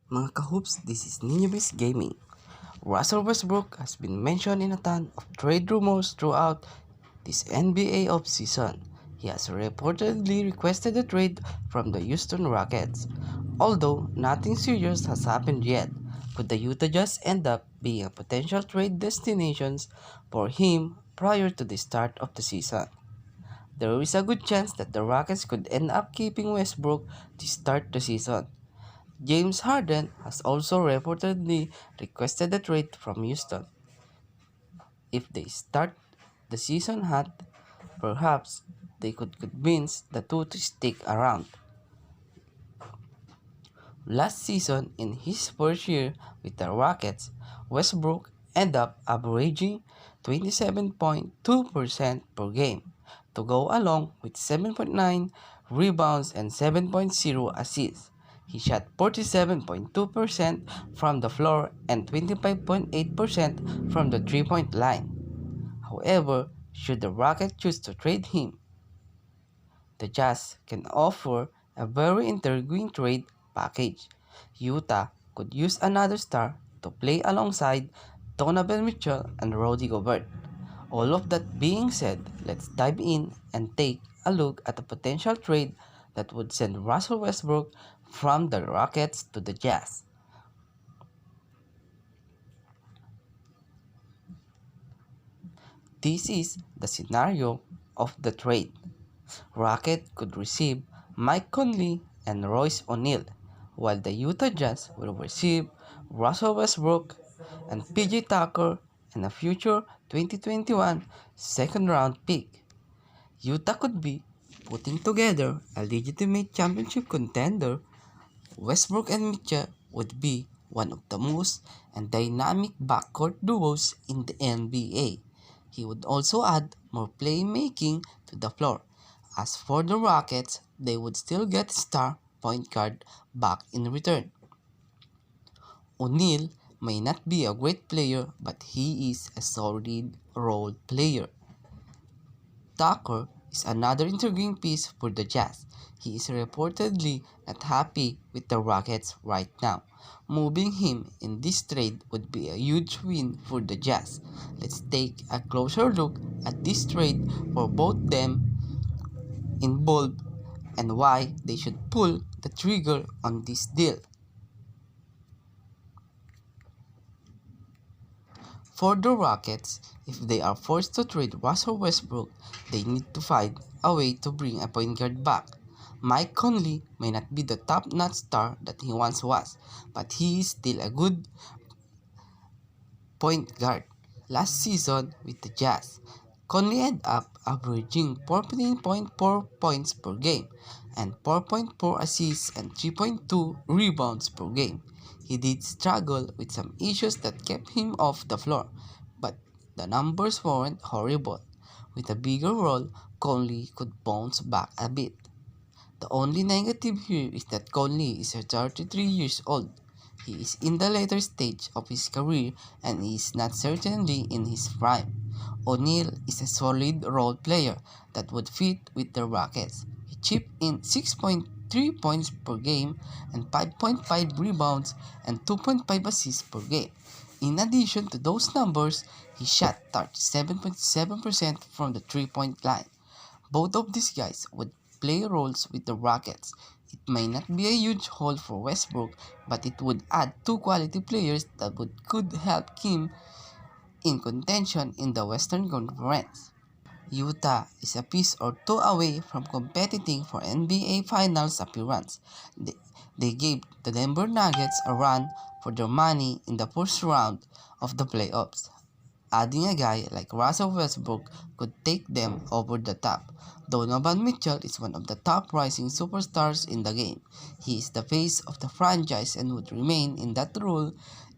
Mga kahoops, this is Nino Gaming. Russell Westbrook has been mentioned in a ton of trade rumors throughout this NBA offseason. He has reportedly requested a trade from the Houston Rockets. Although nothing serious has happened yet, could the Utah Jazz end up being a potential trade destination for him prior to the start of the season? There is a good chance that the Rockets could end up keeping Westbrook to start the season. James Harden has also reportedly requested a trade from Houston. If they start the season hot, perhaps they could convince the two to stick around. Last season, in his first year with the Rockets, Westbrook ended up averaging 27.2% per game, to go along with 7.9 rebounds and 7.0 assists. He shot 47.2% from the floor and 25.8% from the three-point line. However, should the Rockets choose to trade him, the Jazz can offer a very intriguing trade package. Utah could use another star to play alongside Donovan Mitchell and Rudy Gobert. All of that being said, let's dive in and take a look at a potential trade that would send Russell Westbrook from the Rockets to the Jazz. This is the scenario of the trade. Rocket could receive Mike Conley and Royce O'Neal, while the Utah Jazz will receive Russell Westbrook and PJ Tucker and a future 2021 second-round pick. Utah could be putting together a legitimate championship contender. Westbrook and Mitchell would be one of the most and dynamic backcourt duos in the NBA. He would also add more playmaking to the floor. As for the Rockets, they would still get star point guard back in return. O'Neal may not be a great player, but he is a solid role player. Tucker is another intriguing piece for the Jazz. He is reportedly not happy with the Rockets right now. Moving him in this trade would be a huge win for the Jazz. Let's take a closer look at this trade for both them involved and why they should pull the trigger on this deal. For the Rockets, if they are forced to trade Russell Westbrook, they need to find a way to bring a point guard back. Mike Conley may not be the top-notch star that he once was, but he is still a good point guard. Last season with the Jazz, Conley ended up averaging 14.4 points per game and 4.4 assists and 3.2 rebounds per game. He did struggle with some issues that kept him off the floor, but the numbers weren't horrible. With a bigger role, Conley could bounce back a bit. The only negative here is that Conley is 33 years old. He is in the later stage of his career and is not certainly in his prime. O'Neal is a solid role player that would fit with the Rockets. He chipped in 6.3 points per game and 5.5 rebounds and 2.5 assists per game. In addition to those numbers, he shot 37.7% from the three-point line. Both of these guys would play roles with the Rockets. It may not be a huge haul for Westbrook, but it would add two quality players that could help him in contention in the Western Conference. Utah is a piece or two away from competing for NBA Finals appearance. They gave the Denver Nuggets a run for their money in the first round of the playoffs. Adding a guy like Russell Westbrook could take them over the top. Donovan Mitchell is one of the top rising superstars in the game. He is the face of the franchise and would remain in that role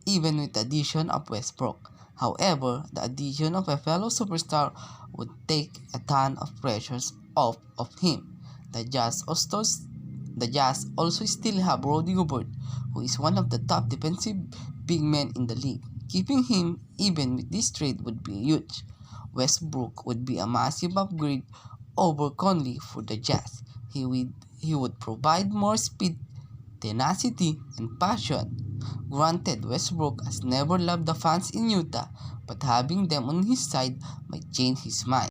even with the addition of Westbrook. However, the addition of a fellow superstar would take a ton of pressures off of him. The Jazz also still have Rudy Gobert, who is one of the top defensive big men in the league. Keeping him even with this trade would be huge. Westbrook would be a massive upgrade over Conley for the Jazz. He would provide more speed tenacity, and passion. Granted, Westbrook has never loved the fans in Utah, but having them on his side might change his mind.